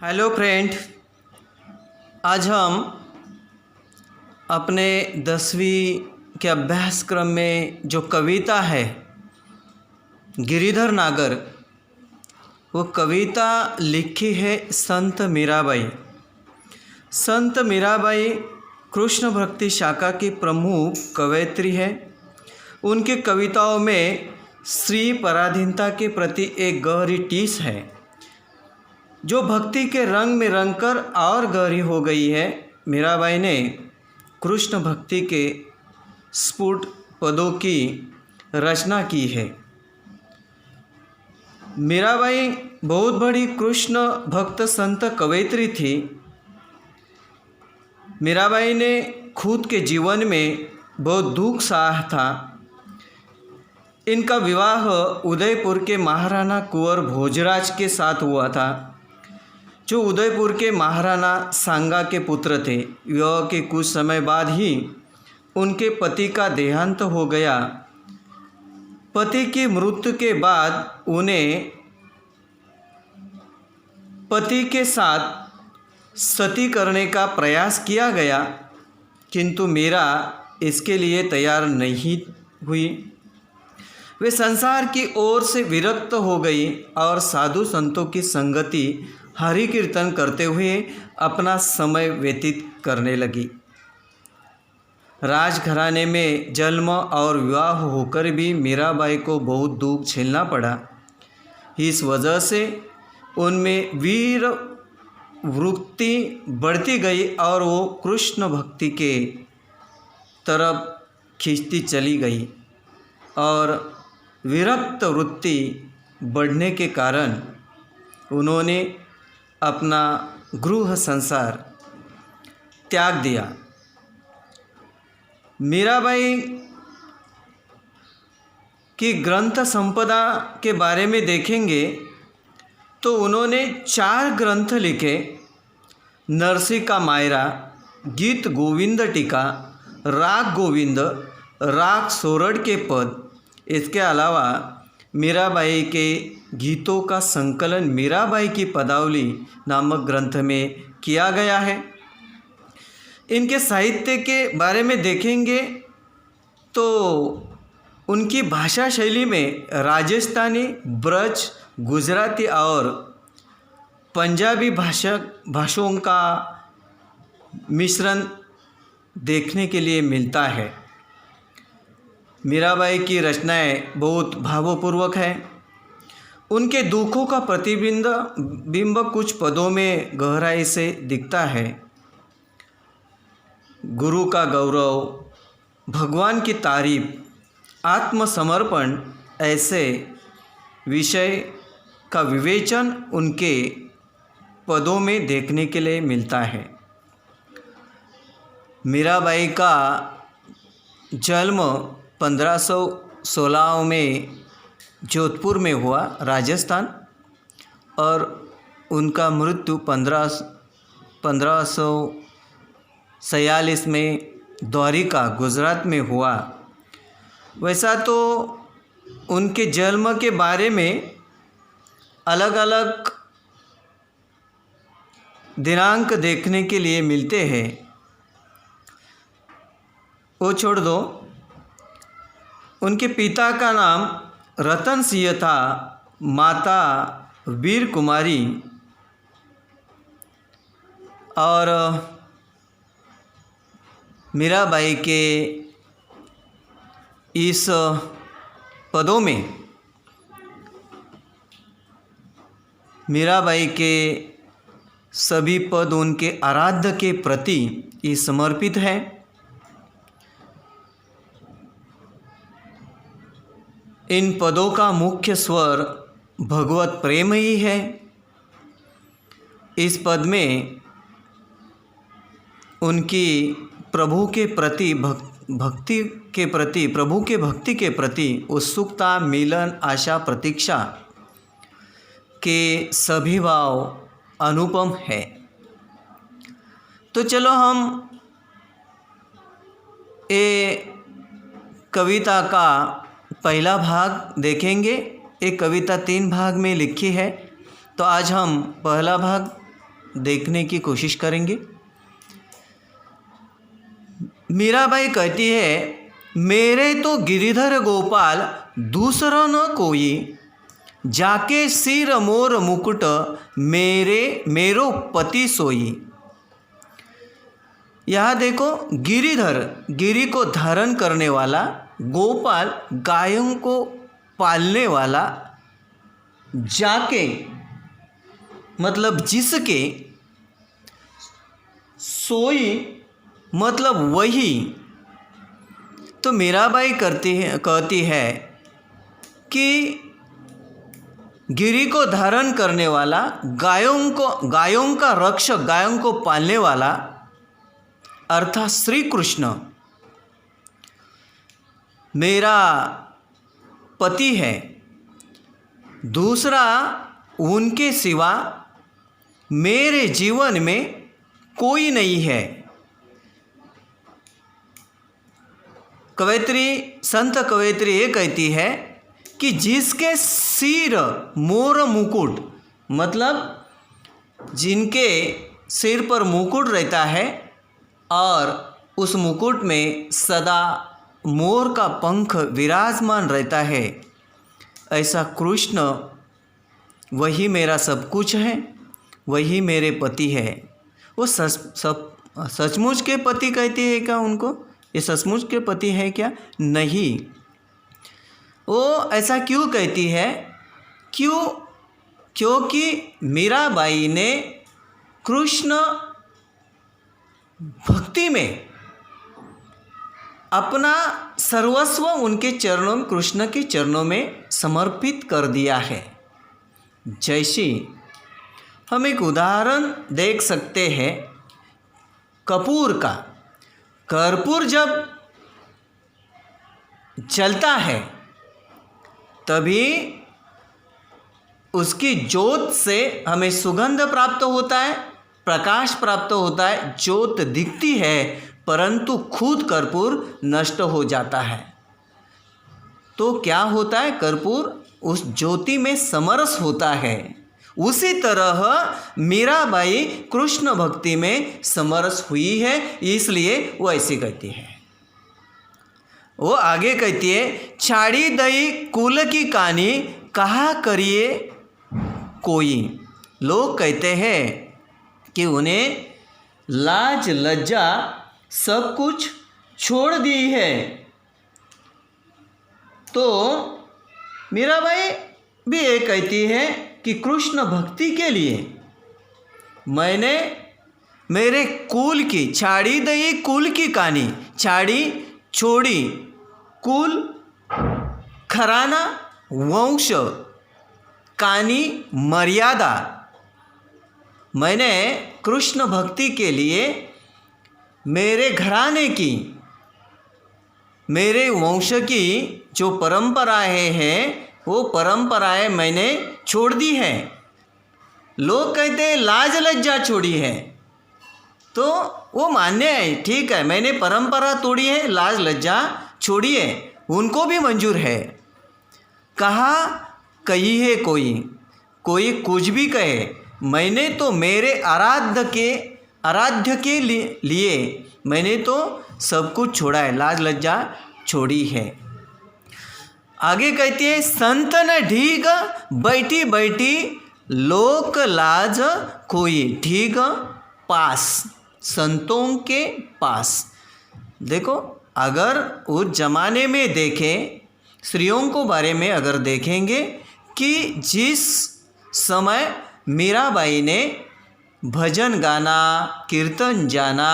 Hello friend, आज हम अपने 10वीं के अभ्यासक्रम में जो कविता है गिरिधर नागर, वो कविता लिखी है संत मीराबाई। संत मीराबाई कृष्ण भक्ति शाखा की प्रमुख कवयित्री है। उनकी कविताओं में श्री पराधीनता के प्रति एक गहरी टीस है जो भक्ति के रंग में रंगकर और गहरी हो गई है। मीराबाई ने कृष्ण भक्ति के स्फुट पदों की रचना की है। मीराबाई बहुत बड़ी कृष्ण भक्त संत कवयित्री थी। मीराबाई ने खुद के जीवन में बहुत दुख सहा था। इनका विवाह उदयपुर के महाराणा कुंवर भोजराज के साथ हुआ था, जो उदयपुर के महाराणा सांगा के पुत्र थे। विवाह के कुछ समय बाद ही उनके पति का देहांत हो गया। पति की मृत्यु के बाद उन्हें पति के साथ सती करने का प्रयास किया गया, किंतु मीरा इसके लिए तैयार नहीं हुई। वे संसार की ओर से विरक्त हो गई और साधु संतों की संगति, हरि कीर्तन करते हुए अपना समय व्यतीत करने लगी। राजघराने में जन्म और विवाह होकर भी मीराबाई को बहुत दुख झेलना पड़ा। इस वजह से उनमें वीर वृत्ति बढ़ती गई और वो कृष्ण भक्ति के तरफ खींचती चली गई, और विरक्त वृत्ति बढ़ने के कारण उन्होंने अपना गृह संसार त्याग दिया। मीराबाई की ग्रंथ संपदा के बारे में देखेंगे तो उन्होंने 4 ग्रंथ लिखे: नरसी का मायरा, गीत गोविंद टीका, राग गोविंद, राग सोरठ के पद। इसके अलावा मीराबाई के गीतों का संकलन मीराबाई की पदावली नामक ग्रंथ में किया गया है। इनके साहित्य के बारे में देखेंगे तो उनकी भाषा शैली में राजस्थानी, ब्रज, गुजराती और पंजाबी भाषाओं का मिश्रण देखने के लिए मिलता है। मीराबाई की रचनाएं बहुत भावपूर्वक हैं। उनके दुखों का प्रतिबिंब कुछ पदों में गहराई से दिखता है। गुरु का गौरव, भगवान की तारीफ, आत्मसमर्पण ऐसे विषय का विवेचन उनके पदों में देखने के लिए मिलता है। मीराबाई का जन्म 1516 में जोधपुर में हुआ, राजस्थान, और उनका मृत्यु 1546 में द्वारिका, गुजरात में हुआ। वैसा तो उनके जन्म के बारे में अलग अलग दिनांक देखने के लिए मिलते हैं। वो छोड़ दो। उनके पिता का नाम रतन सिंह था, माता वीर कुमारी, और मीराबाई के इस पदों में मीराबाई के सभी पद उनके आराध्य के प्रति ही समर्पित हैं। इन पदों का मुख्य स्वर भगवत प्रेम ही है। इस पद में उनकी प्रभु के प्रति भक्ति के प्रति, प्रभु के भक्ति के प्रति उत्सुकता, मिलन, आशा, प्रतीक्षा के सभी भाव अनुपम है। तो चलो हम ये कविता का पहला भाग देखेंगे। एक कविता 3 भाग में लिखी है, तो आज हम पहला भाग देखने की कोशिश करेंगे। मीराबाई कहती है, मेरे तो गिरिधर गोपाल दूसरा न कोई, जाके सिर मोर मुकुट मेरो पति सोई। यहाँ देखो, गिरिधर, गिरी को धारण करने वाला, गोपाल गायों को पालने वाला, जाके मतलब जिसके, सोई मतलब वही। तो मीराबाई कहती है कि गिरी को धारण करने वाला, गायों का रक्षक, गायों को पालने वाला अर्थात श्री कृष्ण मेरा पति है। दूसरा, उनके सिवा मेरे जीवन में कोई नहीं है। कवयित्री, संत कवयित्री ये कहती है कि जिसके सिर मोर मुकुट, मतलब जिनके सिर पर मुकुट रहता है और उस मुकुट में सदा मोर का पंख विराजमान रहता है, ऐसा कृष्ण वही मेरा सब कुछ है, वही मेरे पति है। वो सचमुच के पति कहती है क्या उनको? ये सचमुच के पति है क्या? नहीं। वो ऐसा क्यों कहती है? क्योंकि मीराबाई ने कृष्ण भक्ति में अपना सर्वस्व उनके चरणों में, कृष्ण के चरणों में समर्पित कर दिया है। जैसे हम एक उदाहरण देख सकते हैं कपूर का। कर्पूर जब जलता है तभी उसकी ज्योत से हमें सुगंध प्राप्त होता है, प्रकाश प्राप्त होता है, ज्योत दिखती है, परंतु खुद कर्पूर नष्ट हो जाता है। तो क्या होता है? कर्पूर उस ज्योति में समरस होता है। उसी तरह मीराबाई कृष्ण भक्ति में समरस हुई है, इसलिए वो ऐसी कहती है। वो आगे कहती है, छाड़ी दई कुल की कहानी कहा करिए कोई। लोग कहते हैं कि उन्हें लाज लज्जा सब कुछ छोड़ दी है। तो मीराबाई भी ये कहती है कि कृष्ण भक्ति के लिए मैंने मेरे कुल की, छाड़ी दई कुल की कहानी, छाड़ी छोड़ी, कुल घराना, वंश, कहानी, मर्यादा, मैंने कृष्ण भक्ति के लिए मेरे घराने की, मेरे वंश की जो परंपराएं हैं वो परंपराएं मैंने छोड़ दी है। लोग कहते हैं लाज लज्जा छोड़ी है, तो वो मान्य है, ठीक है, मैंने परंपरा तोड़ी है, लाज लज्जा छोड़ी है, उनको भी मंजूर है। कहा कही है कोई कुछ भी कहे, मैंने तो मेरे आराध्य के लिए मैंने तो सब कुछ छोड़ा है, लाज लज्जा छोड़ी है। आगे कहती है, संतन ढीग बैठी बैठी लोक लाज खोई। ढीग पास, संतों के पास। देखो, अगर उस जमाने में देखें, स्त्रियों को बारे में अगर देखेंगे कि जिस समय मीराबाई ने भजन गाना, कीर्तन जाना,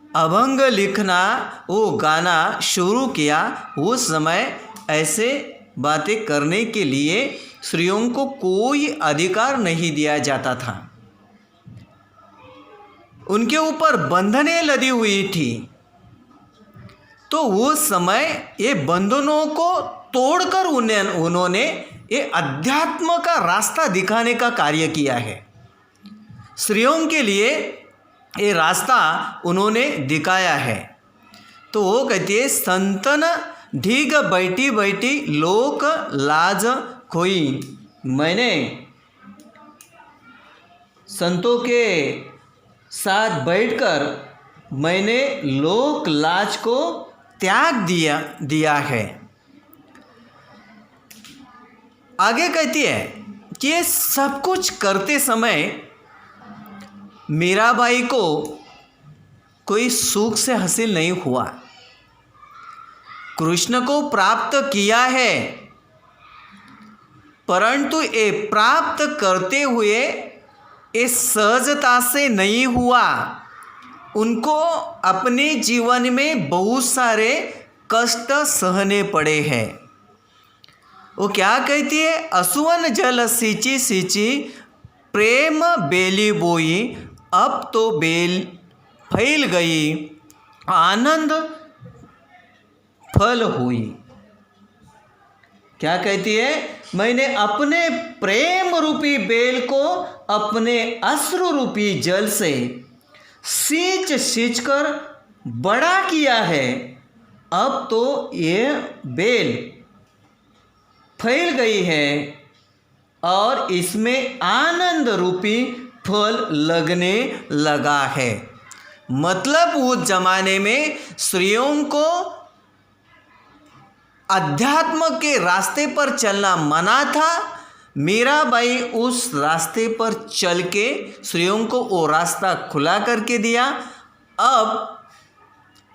अभंग लिखना, वो गाना शुरू किया, उस समय ऐसे बातें करने के लिए स्त्रियों को कोई अधिकार नहीं दिया जाता था। उनके ऊपर बंधनें लदी हुई थी। तो उस समय ये बंधनों को तोड़कर उन्होंने ये अध्यात्म का रास्ता दिखाने का कार्य किया है। स्त्रियों के लिए ये रास्ता उन्होंने दिखाया है। तो वो कहती है, संतन ढीग बैठी बैठी लोक लाज खोई। मैंने संतों के साथ बैठकर मैंने लोक लाज को त्याग दिया है। आगे कहती है कि ये सब कुछ करते समय मीराबाई को कोई सुख से हासिल नहीं हुआ। कृष्ण को प्राप्त किया है, परंतु ये प्राप्त करते हुए ये सहजता से नहीं हुआ। उनको अपने जीवन में बहुत सारे कष्ट सहने पड़े हैं। वो क्या कहती है? असुवन जल सींची सींची प्रेम बेली बोई, अब तो बेल फैल गई आनंद फल हुई। क्या कहती है? मैंने अपने प्रेम रूपी बेल को अपने अश्रु रूपी जल से सींच सींच कर बड़ा किया है। अब तो ये बेल फैल गई है और इसमें आनंद रूपी फल लगने लगा है। मतलब उस जमाने में स्त्रियों को अध्यात्म के रास्ते पर चलना मना था। मीराबाई उस रास्ते पर चल के स्त्रियों को वो रास्ता खुला करके दिया। अब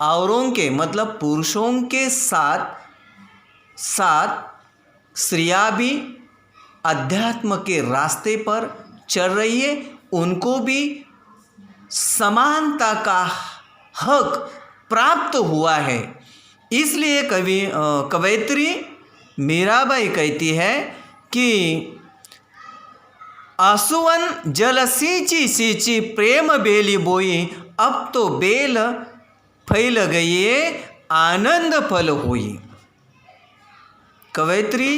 औरों के मतलब पुरुषों के साथ साथ स्त्रियाँ भी अध्यात्म के रास्ते पर चल रही है। उनको भी समानता का हक प्राप्त हुआ है। इसलिए कवयित्री मीराबाई कहती है कि आसुवन जल सींची सींची प्रेम बेली बोई, अब तो बेल फैल गई आनंद फल हुई। कवयित्री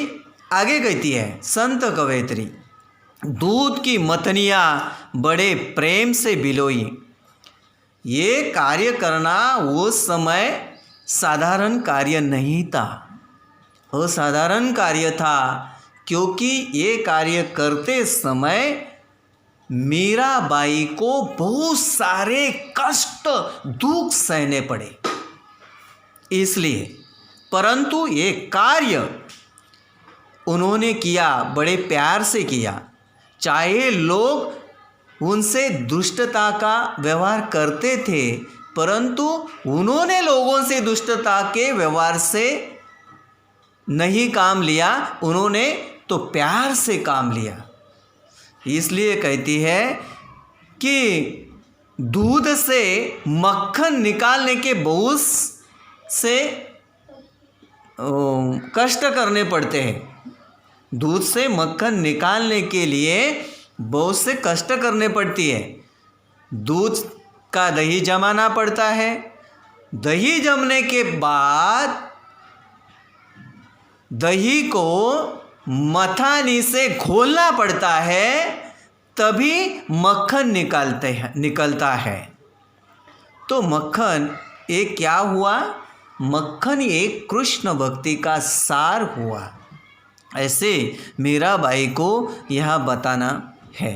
आगे कहती है, संत कवयित्री, दूध की मतनियाँ बड़े प्रेम से बिलोई। ये कार्य करना उस समय साधारण कार्य नहीं था, असाधारण कार्य था, क्योंकि ये कार्य करते समय मीराबाई को बहुत सारे कष्ट दुख सहने पड़े। इसलिए परंतु ये कार्य उन्होंने किया, बड़े प्यार से किया। चाहे लोग उनसे दुष्टता का व्यवहार करते थे, परंतु उन्होंने लोगों से दुष्टता के व्यवहार से नहीं काम लिया, उन्होंने तो प्यार से काम लिया। इसलिए कहती है कि दूध से मक्खन निकालने के बहुत से कष्ट करने पड़ते हैं। दूध से मक्खन निकालने के लिए बहुत से कष्ट करने पड़ती है। दूध का दही जमाना पड़ता है। दही जमने के बाद दही को मथानी से घोलना पड़ता है, तभी मक्खन निकलता है। तो मक्खन ये क्या हुआ? मक्खन एक कृष्ण भक्ति का सार हुआ। ऐसे मीराबाई को यह बताना है।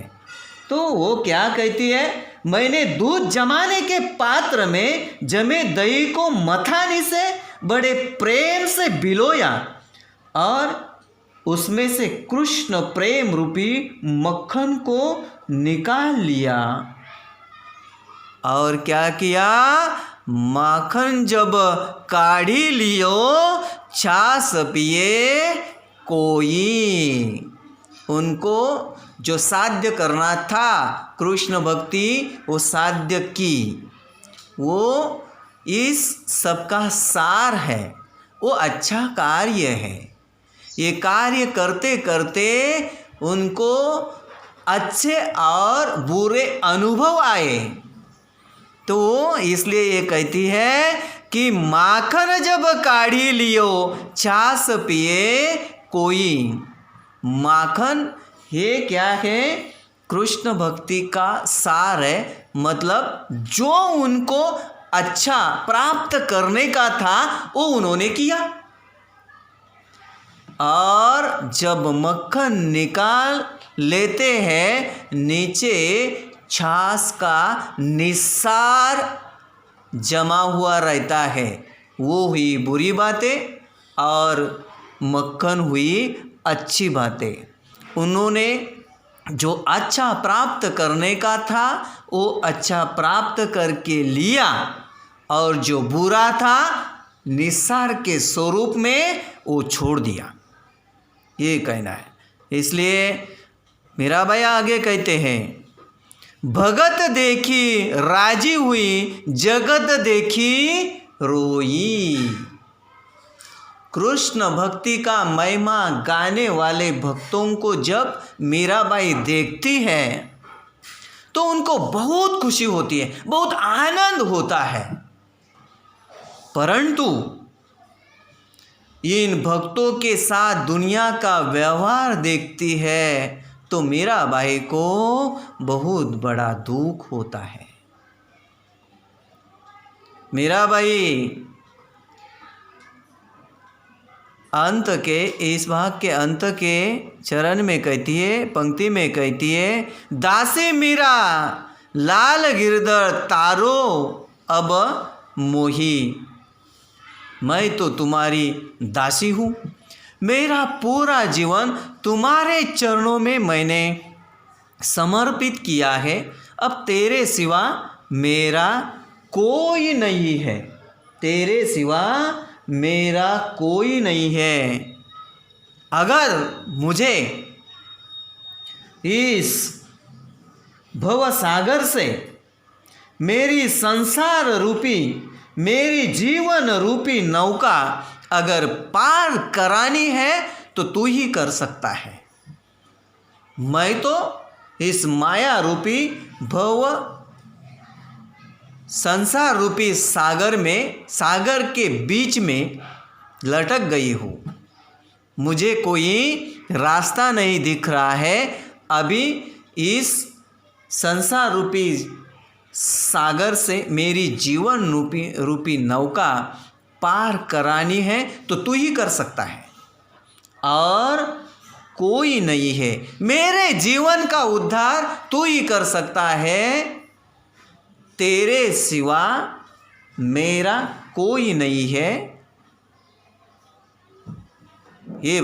तो वो क्या कहती है? मैंने दूध जमाने के पात्र में जमे दही को मथानी से बड़े प्रेम से बिलोया और उसमें से कृष्ण प्रेम रूपी मक्खन को निकाल लिया। और क्या किया? माखन जब काढ़ी लियो छाछ पिए कोई। उनको जो साध्य करना था कृष्ण भक्ति, वो साध्य की। वो इस सबका सार है, वो अच्छा कार्य है। ये कार्य करते करते उनको अच्छे और बुरे अनुभव आए। तो इसलिए ये कहती है कि माखन जब काढ़ी लियो छाछ पिए कोई। माखन ये क्या है? कृष्ण भक्ति का सार है। मतलब जो उनको अच्छा प्राप्त करने का था वो उन्होंने किया। और जब मक्खन निकाल लेते हैं नीचे छाछ का निसार जमा हुआ रहता है। वो हुई बुरी बातें और मक्खन हुई अच्छी बातें। उन्होंने जो अच्छा प्राप्त करने का था वो अच्छा प्राप्त करके लिया, और जो बुरा था निसार के स्वरूप में वो छोड़ दिया। ये कहना है। इसलिए मेरा भाई आगे कहते हैं, भगत देखी राजी हुई, जगत देखी रोई। कृष्ण भक्ति का महिमा गाने वाले भक्तों को जब मीराबाई देखती है तो उनको बहुत खुशी होती है, बहुत आनंद होता है। परंतु इन भक्तों के साथ दुनिया का व्यवहार देखती है तो मीराबाई को बहुत बड़ा दुख होता है। मीराबाई अंत के इस भाग के अंत के चरण में कहती है, पंक्ति में कहती है, दासी मीरा लाल गिरधर तारो अब मोही। मैं तो तुम्हारी दासी हूँ, मेरा पूरा जीवन तुम्हारे चरणों में मैंने समर्पित किया है। अब तेरे सिवा मेरा कोई नहीं है, तेरे सिवा मेरा कोई नहीं है। अगर मुझे इस भव सागर से मेरी संसार रूपी, मेरी जीवन रूपी नौका अगर पार करानी है तो तू ही कर सकता है। मैं तो इस माया रूपी भव संसार रूपी सागर में, सागर के बीच में लटक गई हूँ। मुझे कोई रास्ता नहीं दिख रहा है। अभी इस संसार रूपी सागर से मेरी जीवन रूपी नौका पार करानी है तो तू ही कर सकता है, और कोई नहीं है। मेरे जीवन का उद्धार तू ही कर सकता है, तेरे सिवा मेरा कोई नहीं है। ये